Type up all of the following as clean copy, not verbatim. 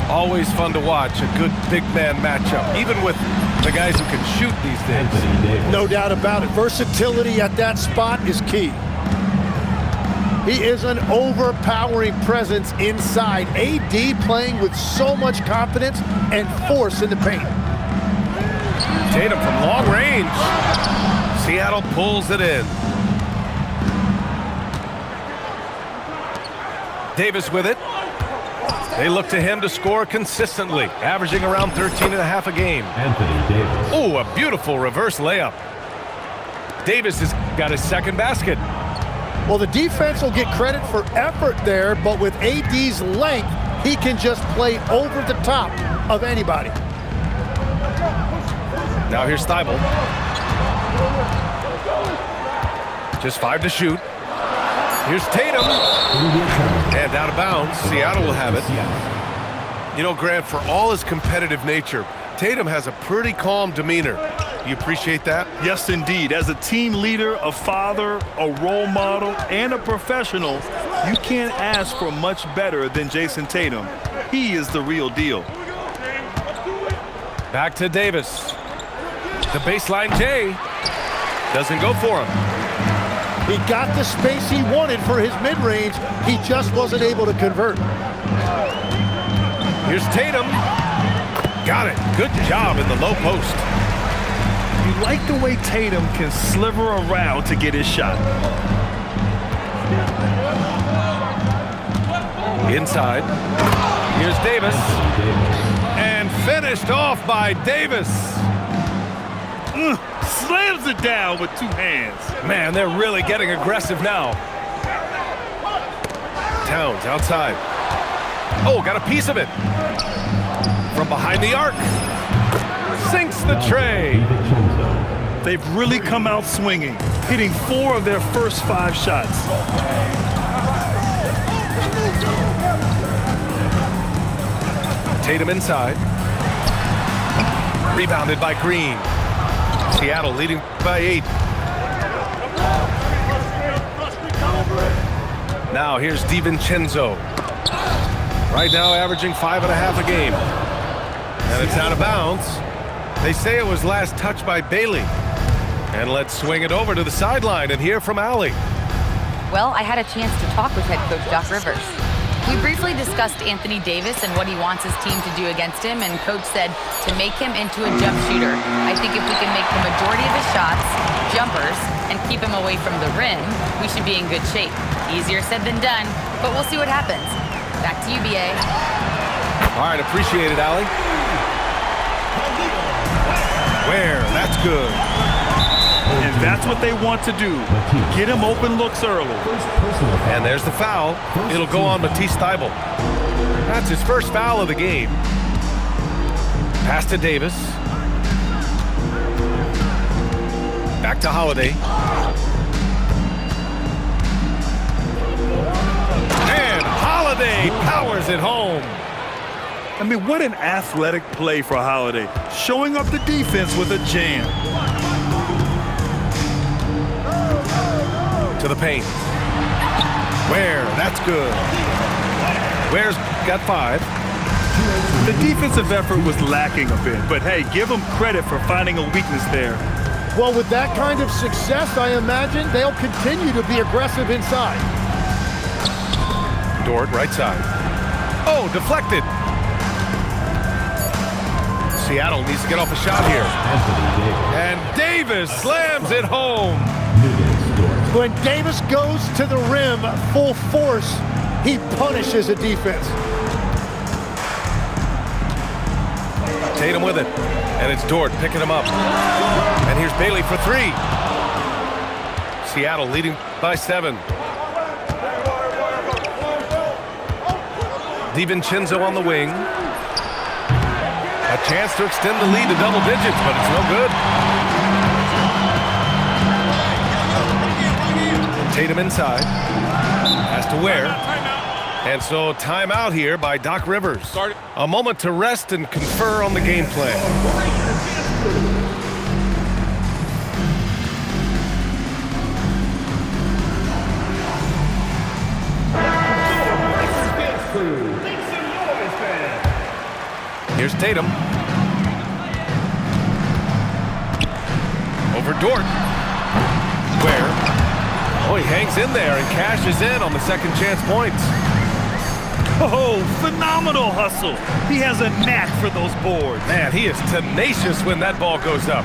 Always fun to watch a good big man matchup, even with the guys who can shoot these days. No doubt about it. Versatility at that spot is key. He is an overpowering presence inside. AD playing with so much confidence and force in the paint. Tatum from long range. Seattle pulls it in. Davis with it. They look to him to score consistently, averaging around 13.5 a game. Anthony Davis. Oh, a beautiful reverse layup. Davis has got his second basket. Well, the defense will get credit for effort there, but with AD's length, he can just play over the top of anybody. Now here's Thibault. Just 5 to shoot. Here's Tatum. And out of bounds. Seattle will have it. You know, Grant, for all his competitive nature, Tatum has a pretty calm demeanor. You appreciate that? Yes, indeed. As a team leader, a father, a role model, and a professional, you can't ask for much better than Jason Tatum. He is the real deal. Back to Davis. The baseline J doesn't go for him. He got the space he wanted for his mid-range. He just wasn't able to convert. Here's Tatum. Got it. Good job in the low post. You like the way Tatum can sliver around to get his shot. Inside. Here's Davis. And finished off by Davis. Slams it down with 2 hands. Man, they're really getting aggressive now. Towns outside. Oh, got a piece of it. From behind the arc. Sinks the tray. They've really come out swinging, hitting 4 of their first 5 shots. Tatum inside. Rebounded by Green. Seattle leading by 8. Now here's DiVincenzo. Right now averaging 5.5 a game. And it's out of bounds. They say it was last touched by Bailey. And let's swing it over to the sideline and hear from Allie. Well, I had a chance to talk with head coach Doc Rivers. We briefly discussed Anthony Davis and what he wants his team to do against him, and coach said to make him into a jump shooter. I think if we can make the majority of his shots jumpers and keep him away from the rim, we should be in good shape. Easier said than done, but we'll see what happens. Back to you, BA. All right, appreciate it, Allie. Where? That's good. And that's what they want to do. Get him open looks early. And there's the foul. It'll go on Matisse Thybulle. That's his first foul of the game. Pass to Davis. Back to Holiday. And Holiday powers it home. I mean, what an athletic play for Holiday. Showing up the defense with a jam. To the paint. Where? That's good. Ware's got 5. The defensive effort was lacking a bit, but hey, give them credit for finding a weakness there. Well, with that kind of success, I imagine they'll continue to be aggressive inside. Dort, right side. Oh, deflected. Seattle needs to get off a shot here. And Davis slams it home. When Davis goes to the rim full force, he punishes a defense. Tatum with it. And it's Dort picking him up. And here's Bailey for 3. Seattle leading by 7. DiVincenzo on the wing. A chance to extend the lead to double digits, but it's no good. Tatum inside. Has to Ware. And so timeout here by Doc Rivers. A moment to rest and confer on the game plan. Here's Tatum. Over Dort. Ware. Oh, he hangs in there and cashes in on the second chance points. Oh, phenomenal hustle. He has a knack for those boards. Man, he is tenacious when that ball goes up.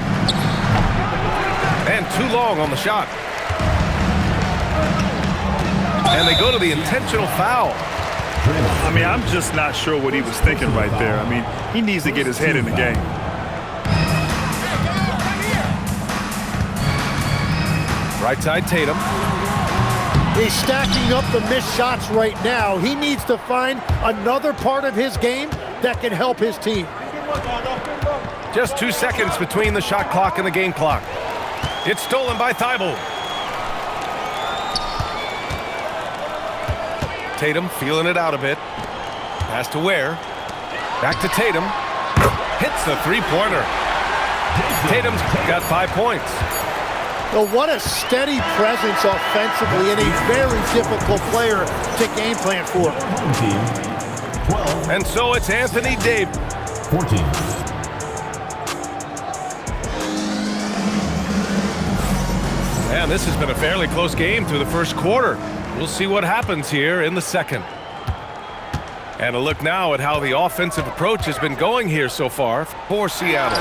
And too long on the shot. And they go to the intentional foul. I mean, I'm just not sure what he was thinking right there. I mean, he needs to get his head in the game. Right side, Tatum. He's stacking up the missed shots right now. He needs to find another part of his game that can help his team. Just 2 seconds between the shot clock and the game clock. It's stolen by Thibault. Tatum feeling it out a bit. Pass to Ware. Back to Tatum. Hits the three-pointer. Tatum's got 5 points. Well, what a steady presence offensively and a very difficult player to game plan for. 12. And so it's Anthony Davis. 14. And this has been a fairly close game through the first quarter. We'll see what happens here in the second. And a look now at how the offensive approach has been going here so far for Seattle.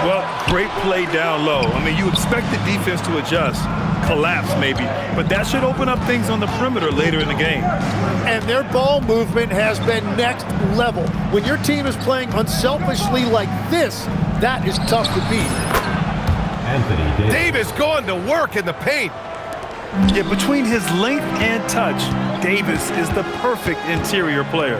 Well, great play down low. I mean, you expect the defense to adjust, collapse maybe, but that should open up things on the perimeter later in the game. And their ball movement has been next level. When your team is playing unselfishly like this, that is tough to beat. Anthony Davis. Davis going to work in the paint. Yeah, between his length and touch, Davis is the perfect interior player.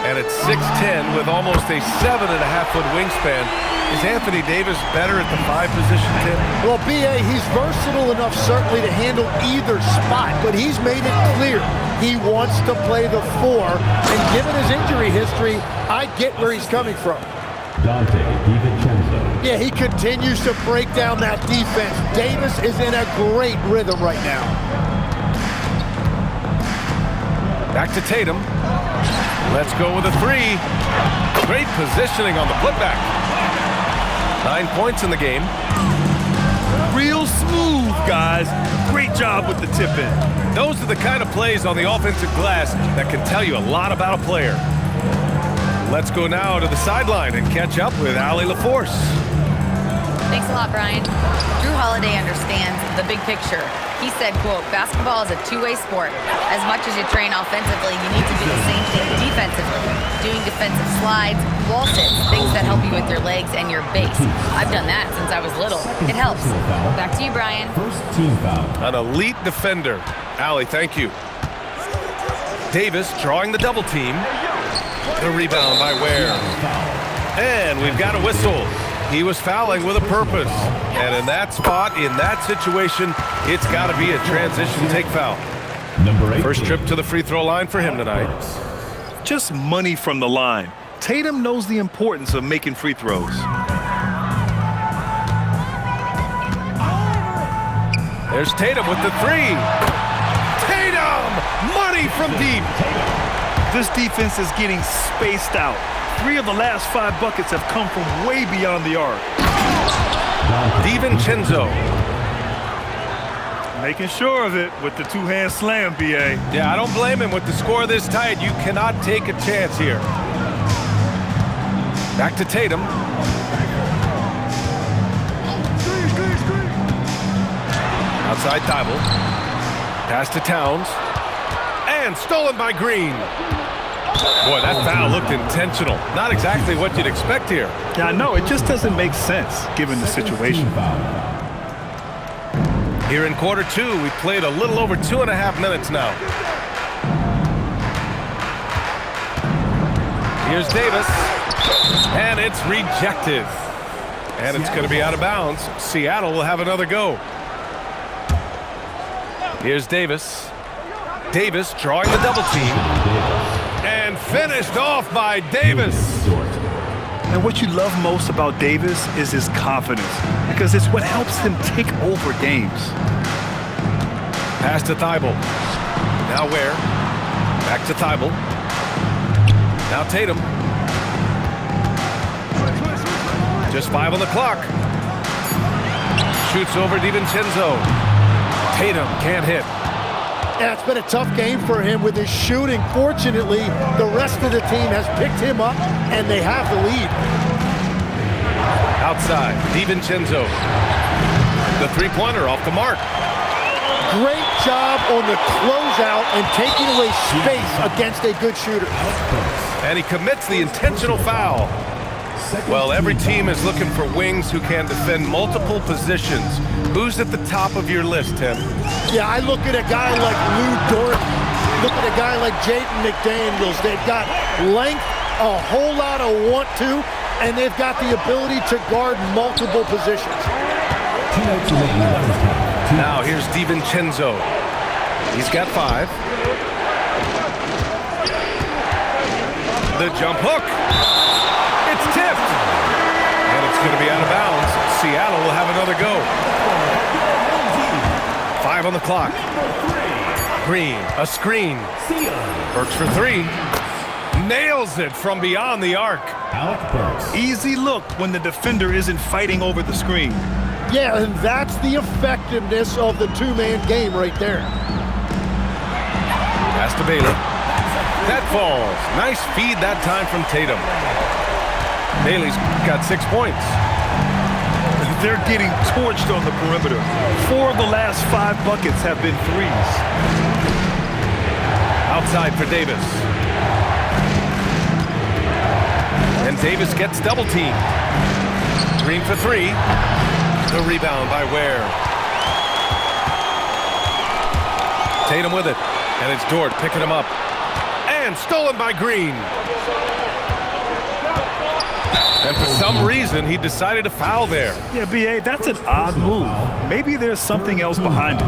And at 6'10" with almost a 7.5-foot wingspan, is Anthony Davis better at the 5 position, Tim? Well, B.A., he's versatile enough certainly to handle either spot, but he's made it clear he wants to play the 4. And given his injury history, I get where he's coming from. Dante DiVincenzo. Yeah, he continues to break down that defense. Davis is in a great rhythm right now. Back to Tatum. Let's go with a 3. Great positioning on the putback. 9 points in the game. Real smooth, guys. Great job with the tip-in. Those are the kind of plays on the offensive glass that can tell you a lot about a player. Let's go now to the sideline and catch up with Allie LaForce. Thanks a lot, Brian. Drew Holiday understands the big picture. He said, quote, basketball is a two-way sport. As much as you train offensively, you need to do the same thing defensively. Doing defensive slides, wall sits, things that help you with your legs and your base. I've done that since I was little. It helps. Back to you, Brian. First team foul. An elite defender. Allie, thank you. Davis drawing the double team. The rebound by Ware. And we've got a whistle. He was fouling with a purpose. And in that spot, in that situation, it's got to be a transition take foul. Number 8. First trip to the free throw line for him tonight. Just money from the line. Tatum knows the importance of making free throws. There's Tatum with the 3. Tatum! Money from deep. This defense is getting spaced out. 3 of the last 5 buckets have come from way beyond the arc. DiVincenzo. Making sure of it with the two-hand slam, B.A. Yeah, I don't blame him with the score this tight. You cannot take a chance here. Back to Tatum. Outside Thibault. Pass to Towns. And stolen by Green. Boy, that foul looked intentional. Not exactly what you'd expect here. Yeah, I know. It just doesn't make sense given the situation. Here in quarter 2, we played a little over 2.5 minutes now. Here's Davis. And it's rejected. And it's going to be out of bounds. Seattle will have another go. Here's Davis. Davis drawing the double team. And finished off by Davis. And what you love most about Davis is his confidence, because it's what helps him take over games. Pass to Thibault. Now Ware. Back to Thibault. Now Tatum. Just 5 on the clock. Shoots over DiVincenzo. Tatum can't hit. Yeah, it's been a tough game for him with his shooting. Fortunately, the rest of the team has picked him up, and they have the lead. Outside, DiVincenzo. The three-pointer off the mark. Great job on the closeout and taking away space against a good shooter. And he commits the intentional foul. Well, every team is looking for wings who can defend multiple positions. Who's at the top of your list, Tim? Yeah, I look at a guy like Lou Dort. Look at a guy like Jaden McDaniels. They've got length, a whole lot of want-to, and they've got the ability to guard multiple positions. Now here's DiVincenzo. He's got 5. The jump hook. It's tipped. And it's going to be out of bounds. Seattle will have another go. 5 on the clock. Green, a screen. Burks for 3. Nails it from beyond the arc. Easy look when the defender isn't fighting over the screen. Yeah, and that's the effectiveness of the two-man game right there. Pass to Bailey. That falls. Nice feed that time from Tatum. Bailey's got 6 points. They're getting torched on the perimeter. 4 of the last 5 buckets have been threes. Outside for Davis. And Davis gets double teamed. Green for 3. The rebound by Ware. Tatum with it. And it's Dort picking him up. And stolen by Green. And for some reason, he decided to foul there. Yeah, B.A., that's an odd move. Maybe there's something else behind it.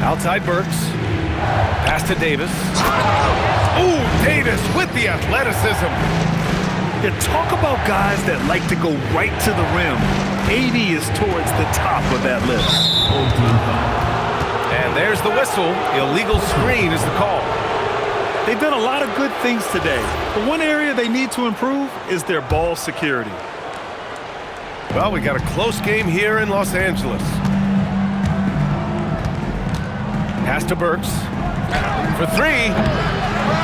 Outside Burks. Pass to Davis. Ooh, Davis with the athleticism. Yeah, talk about guys that like to go right to the rim. AD is towards the top of that list. And there's the whistle. Illegal screen is the call. They've done a lot of good things today, but one area they need to improve is their ball security. Well, we got a close game here in Los Angeles. Pass to Burks. For 3.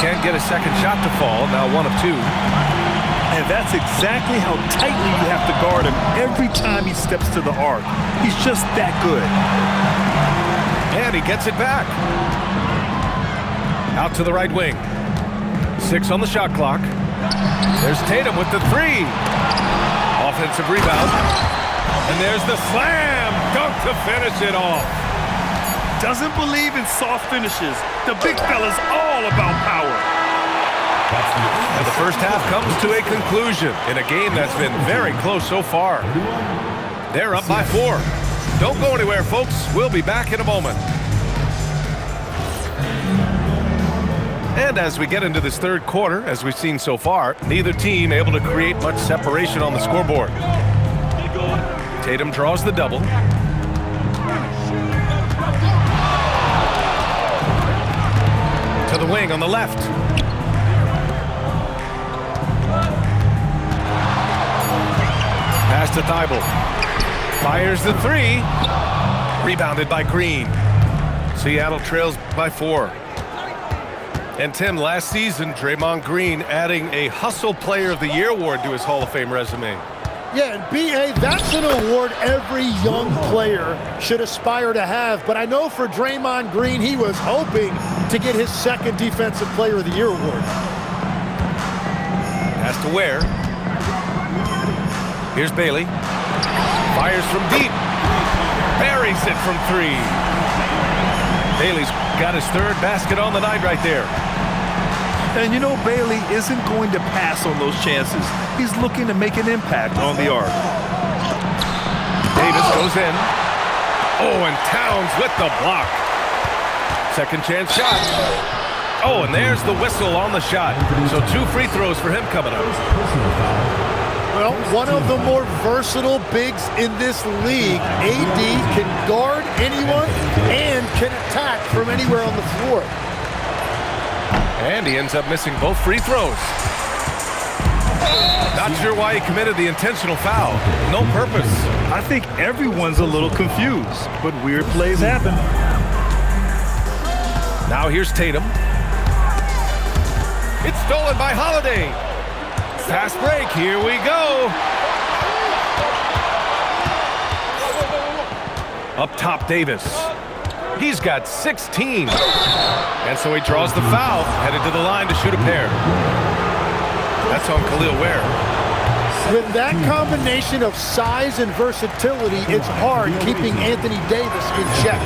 Can't get a second shot to fall. Now 1 of 2. And that's exactly how tightly you have to guard him every time he steps to the arc. He's just that good. And he gets it back. Out to the right wing. 6 on the shot clock. There's Tatum with the 3. Offensive rebound. And there's the slam dunk to finish it off. Doesn't believe in soft finishes. The big fella's all about power. And the first half comes to a conclusion in a game that's been very close so far. They're up by 4. Don't go anywhere, folks. We'll be back in a moment. And as we get into this third quarter, as we've seen so far, neither team able to create much separation on the scoreboard. Tatum draws the double. To the wing on the left. Pass to Thibault. Fires the 3. Rebounded by Green. Seattle trails by 4. And Tim, last season, Draymond Green adding a Hustle Player of the Year award to his Hall of Fame resume. Yeah, and B.A., that's an award every young player should aspire to have. But I know for Draymond Green, he was hoping to get his second Defensive Player of the Year award. Pass to Ware. Here's Bailey. Fires from deep. Buries it from 3. Bailey's got his 3rd basket on the night right there. And you know Bailey isn't going to pass on those chances. He's looking to make an impact on the arc. Davis goes in. Oh, and Towns with the block. Second chance shot. Oh, and there's the whistle on the shot. So 2 free throws for him coming up. Well, one of the more versatile bigs in this league. AD can guard anyone and can attack from anywhere on the floor. And he ends up missing both free throws. Not sure why he committed the intentional foul. No purpose. I think everyone's a little confused, but weird plays happen. Now here's Tatum. It's stolen by Holiday. Fast break, here we go. Up top, Davis. He's got 16. And so he draws the foul, headed to the line to shoot a pair. That's on Khalil Ware. With that combination of size and versatility, it's hard keeping Anthony Davis in check.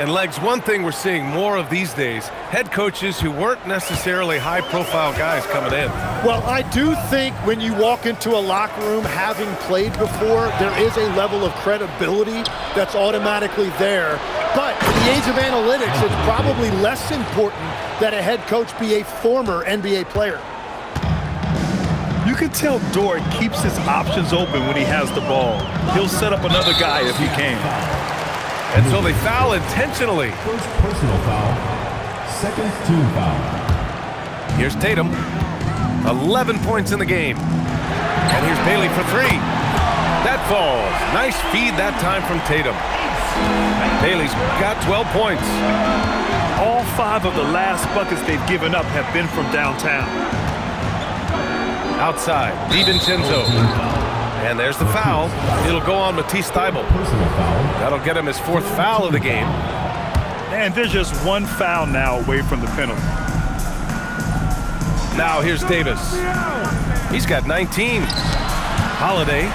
And Legs, one thing we're seeing more of these days, head coaches who weren't necessarily high-profile guys coming in. Well, I do think when you walk into a locker room having played before, there is a level of credibility that's automatically there. But in the age of analytics, it's probably less important that a head coach be a former NBA player. You can tell Dort keeps his options open when he has the ball. He'll set up another guy if he can. And so they foul intentionally. First personal foul. Second team foul. Here's Tatum. 11 points in the game. And here's Bailey for three. That falls. Nice feed that time from Tatum. Bailey's got 12 points. All 5 of the last buckets they've given up have been from downtown. Outside, DiVincenzo. And there's the foul. It'll go on Matisse Thybulle. Personal foul. That'll get him his 4th foul of the game. And there's just one foul now away from the penalty. Now here's Davis. He's got 19. Holiday.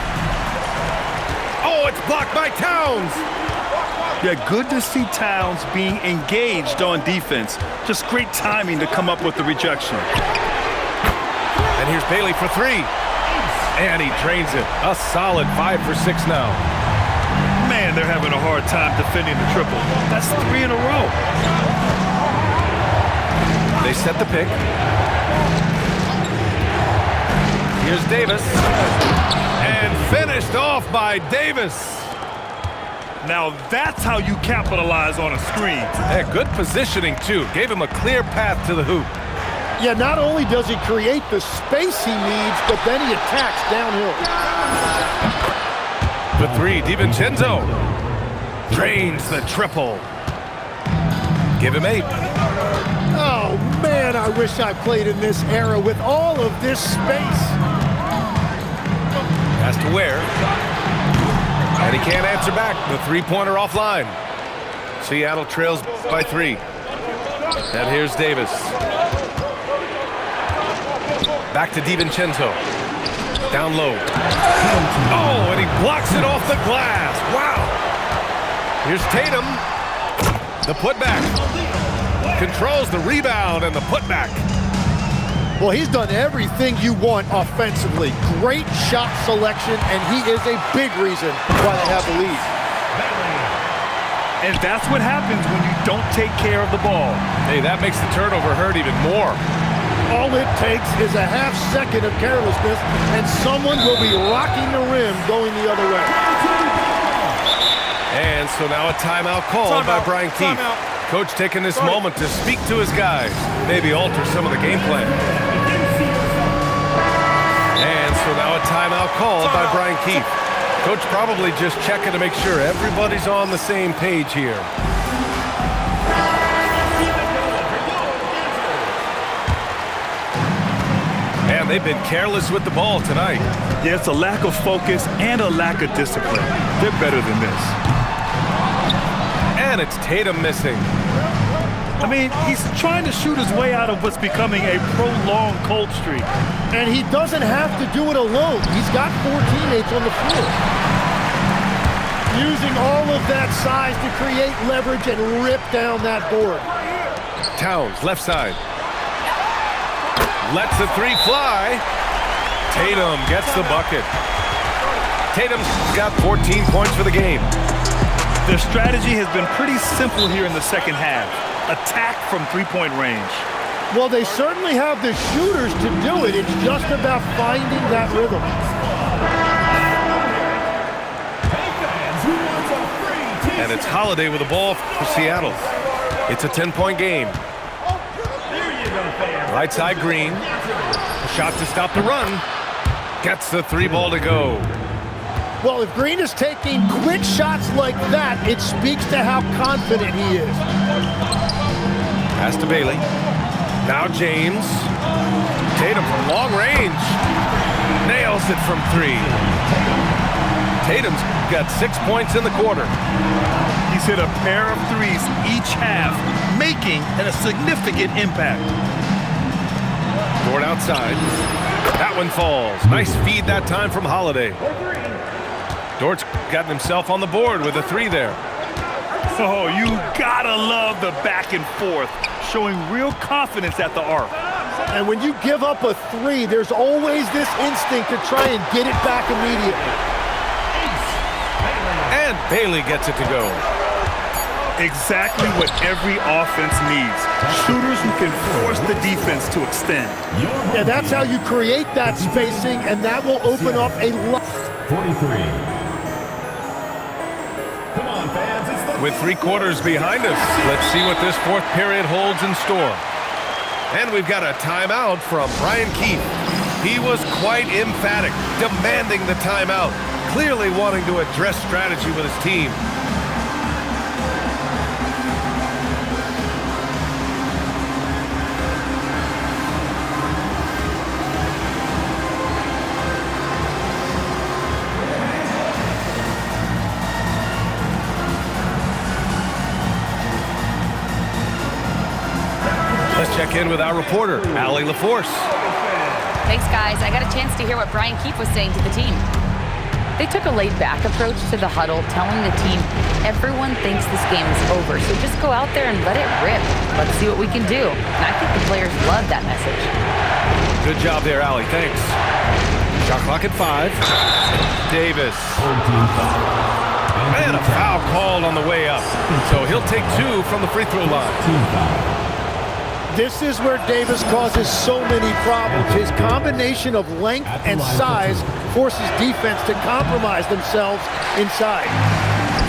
Oh, it's blocked by Towns. Yeah, good to see Towns being engaged on defense. Just great timing to come up with the rejection. And here's Bailey for three. And he drains it. A solid 5 for 6 now. Man, they're having a hard time defending the triple. That's 3 in a row. They set the pick. Here's Davis. And finished off by Davis. Now that's how you capitalize on a screen. Yeah, good positioning, too. Gave him a clear path to the hoop. Yeah, not only does he create the space he needs, but then he attacks downhill. The three, DiVincenzo. Drains the triple. Give him 8. Oh, man, I wish I played in this era with all of this space. Has to Ware. And he can't answer back. The three-pointer offline. Seattle trails by 3. And here's Davis. Back to DiVincenzo. Down low. Oh, and he blocks it off the glass. Wow. Here's Tatum. The putback. Controls the rebound and the putback. Well, he's done everything you want offensively. Great shot selection, and he is a big reason why they have the lead. And that's what happens when you don't take care of the ball. Hey, that makes the turnover hurt even more. All it takes is a half second of carelessness, and someone will be rocking the rim going the other way. And so now a timeout called by Brian Keefe. Coach taking this moment to speak to his guys, maybe alter some of the game plan. And so now a timeout called by Brian Keefe. Coach probably just checking to make sure everybody's on the same page here. And they've been careless with the ball tonight. Yeah, it's a lack of focus and a lack of discipline. They're better than this. And it's Tatum missing. I mean, he's trying to shoot his way out of what's becoming a prolonged cold streak. And he doesn't have to do it alone. He's got 4 teammates on the floor. Using all of that size to create leverage and rip down that board. Towns, left side. Lets the 3 fly. Tatum gets the bucket. Tatum's got 14 points for the game. Their strategy has been pretty simple here in the second half. Attack from three-point range. Well, they certainly have the shooters to do it. It's just about finding that rhythm. And it's Holiday with the ball for Seattle. It's a 10-point game. Right side Green. Shot to stop the run. Gets the 3 ball to go. Well, if Green is taking quick shots like that, it speaks to how confident he is. Pass to Bailey. Now James. Tatum from long range. Nails it from 3. Tatum's got 6 points in the quarter. He's hit a pair of threes each half, making a significant impact. Dort outside. That one falls. Nice feed that time from Holiday. Dort's gotten himself on the board with a 3 there. Oh, you gotta love the back and forth, showing real confidence at the arc. And when you give up a 3, there's always this instinct to try and get it back immediately. And Bailey gets it to go. Exactly what every offense needs. Shooters who can force the defense to extend. Yeah, that's how you create that spacing, and that will open up a lot. 43. Come on, fans. It's the With 3 quarters behind us, let's see what this 4th period holds in store. And we've got a timeout from Brian Keefe. He was quite emphatic, demanding the timeout, clearly wanting to address strategy with his team. Let's check in with our reporter, Allie LaForce. Thanks, guys. I got a chance to hear what Brian Keefe was saying to the team. They took a laid-back approach to the huddle, telling the team, everyone thinks this game is over, so just go out there and let it rip. Let's see what we can do. And I think the players love that message. Good job there, Allie. Thanks. Shot clock at 5. Davis. 14 foul. And a foul called on the way up. So he'll take 2 from the free throw line. 2 foul. This is where Davis causes so many problems. His combination of length and size forces defense to compromise themselves inside.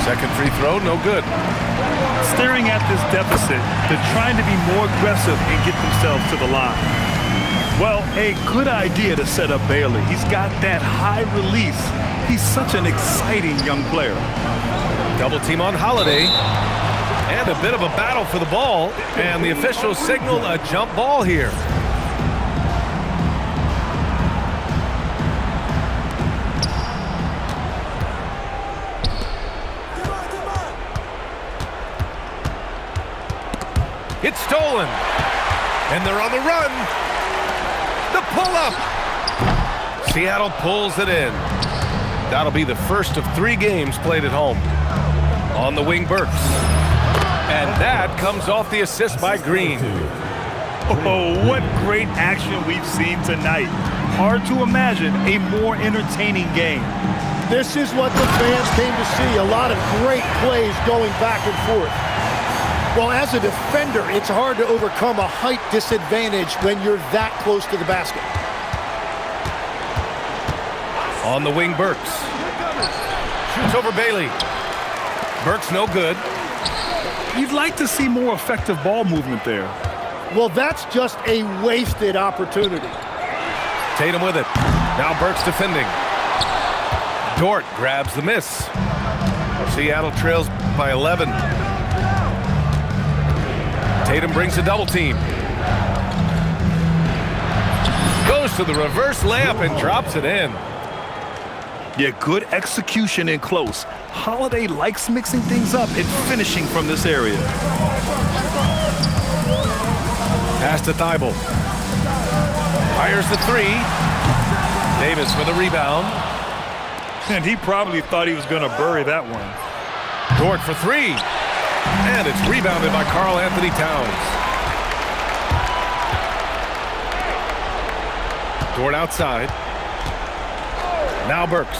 Second free throw, no good. Staring at this deficit, they're trying to be more aggressive and get themselves to the line. Well, a good idea to set up Bailey. He's got that high release. He's such an exciting young player. Double team on Holiday. And a bit of a battle for the ball. And the officials signal a jump ball here. It's stolen. And they're on the run. The pull-up. Seattle pulls it in. That'll be the first of 3 games played at home. On the wing, Burks. And that comes off the assist by Green. Oh, what great action we've seen tonight. Hard to imagine a more entertaining game. This is what the fans came to see. A lot of great plays going back and forth. Well, as a defender, it's hard to overcome a height disadvantage when you're that close to the basket. On the wing, Burks. Shoots over Bailey. Burks no good. You'd like to see more effective ball movement there. Well, that's just a wasted opportunity. Tatum with it. Now Burks defending. Dort grabs the miss. Seattle trails by 11. Tatum brings a double team. Goes to the reverse layup and drops it in. Yeah, good execution in close. Holiday likes mixing things up and finishing from this area. Pass to Thibault. Fires the 3. Davis with a rebound. And he probably thought he was going to bury that one. Dort for 3. And it's rebounded by Karl Anthony Towns. Dort outside. Now Burks.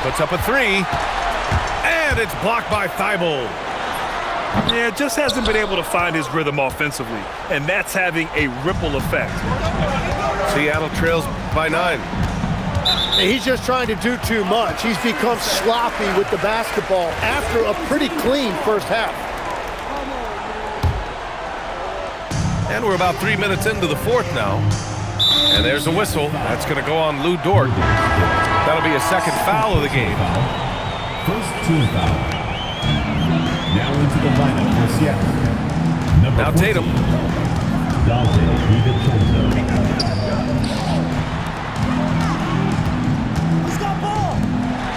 Puts up a 3. And it's blocked by Thibault. Yeah, just hasn't been able to find his rhythm offensively. And that's having a ripple effect. Seattle trails by 9. He's just trying to do too much. He's become sloppy with the basketball after a pretty clean first half. And we're about 3 minutes into the fourth now. And there's a whistle. That's going to go on Lou Dort. That'll be a second foul of the game. First team foul. Now into the lineup for Seattle. Number Now 14, Tatum. Dante DiVincenzo.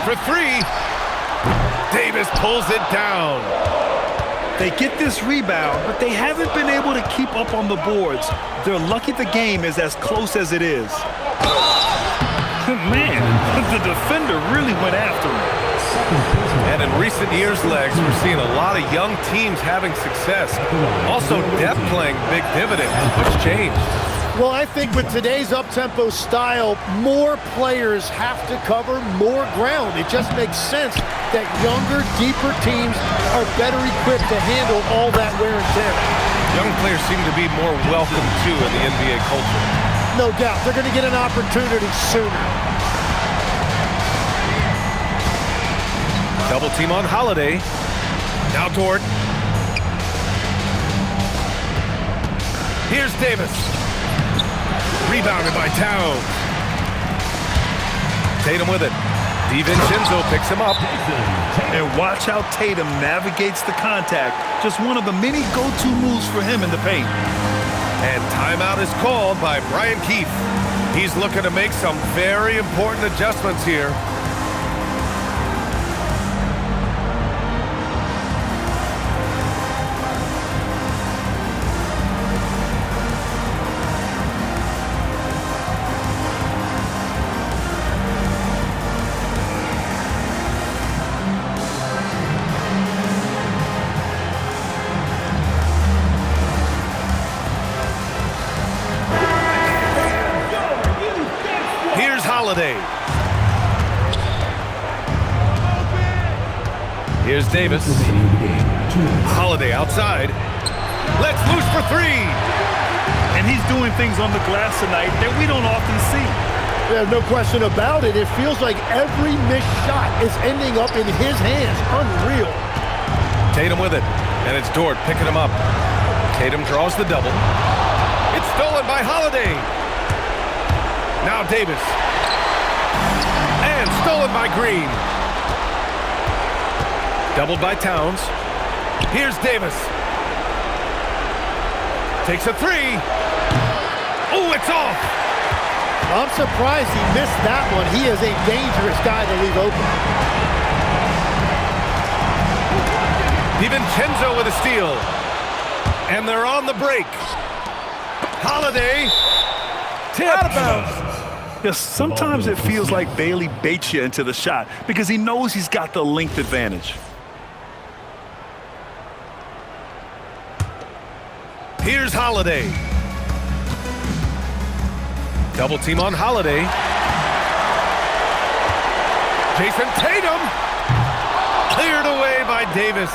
For three. Davis pulls it down. They get this rebound, but they haven't been able to keep up on the boards. They're lucky the game is as close as it is. Man, the defender really went after him. And in recent years, Legs, we're seeing a lot of young teams having success. Also, depth playing big dividends. What's changed? Well, I think with today's up-tempo style, more players have to cover more ground. It just makes sense that younger, deeper teams are better equipped to handle all that wear and tear. Young players seem to be more welcome, too, in the NBA culture. No doubt. They're going to get an opportunity sooner. Double team on Holiday. Now Dort. Here's Davis. Rebounded by Towns. Tatum with it. DiVincenzo picks him up. And watch how Tatum navigates the contact. Just one of the many go-to moves for him in the paint. And timeout is called by Brian Keefe. He's looking to make some very important adjustments here. Holiday. Here's Davis. Holiday outside. Let's loose for three. And he's doing things on the glass tonight that we don't often see. There's no question about it. It feels like every missed shot is ending up in his hands. Unreal. Tatum with it. And it's Dort picking him up. Tatum draws the double. It's stolen by Holiday. Now Davis. And stolen by Green. Doubled by Towns. Here's Davis. Takes a three. Oh, it's off. I'm surprised he missed that one. He is a dangerous guy to leave open. DiVincenzo with a steal. And they're on the break. Holiday. Out of bounds. Yes, sometimes it feels like Bailey baits you into the shot because he knows he's got the length advantage. Here's Holiday. Double team on Holiday. Jason Tatum. Cleared away by Davis.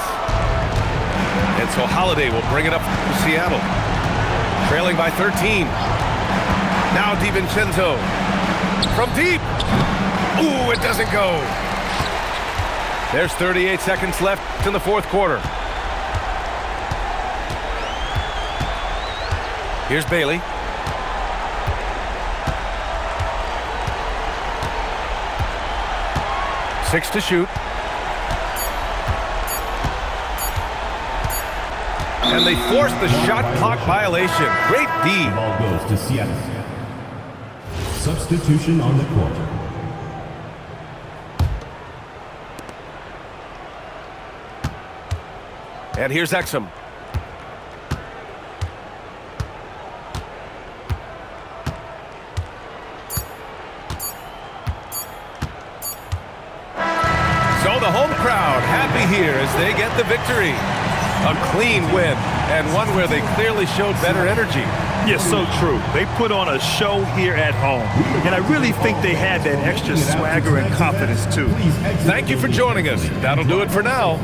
And so Holiday will bring it up to Seattle. Trailing by 13. Now DiVincenzo. From deep. Ooh, it doesn't go. There's 38 seconds left in the fourth quarter. Here's Bailey. Six to shoot. And they force the shot clock violation. Great D. Ball goes to Seattle. Substitution on the court. And here's Exum. So the home crowd happy here as they get the victory. A clean win, and one where they clearly showed better energy. Yes, so true. They put on a show here at home, and I really think they had that extra swagger and confidence, too. Thank you for joining us. That'll do it for now.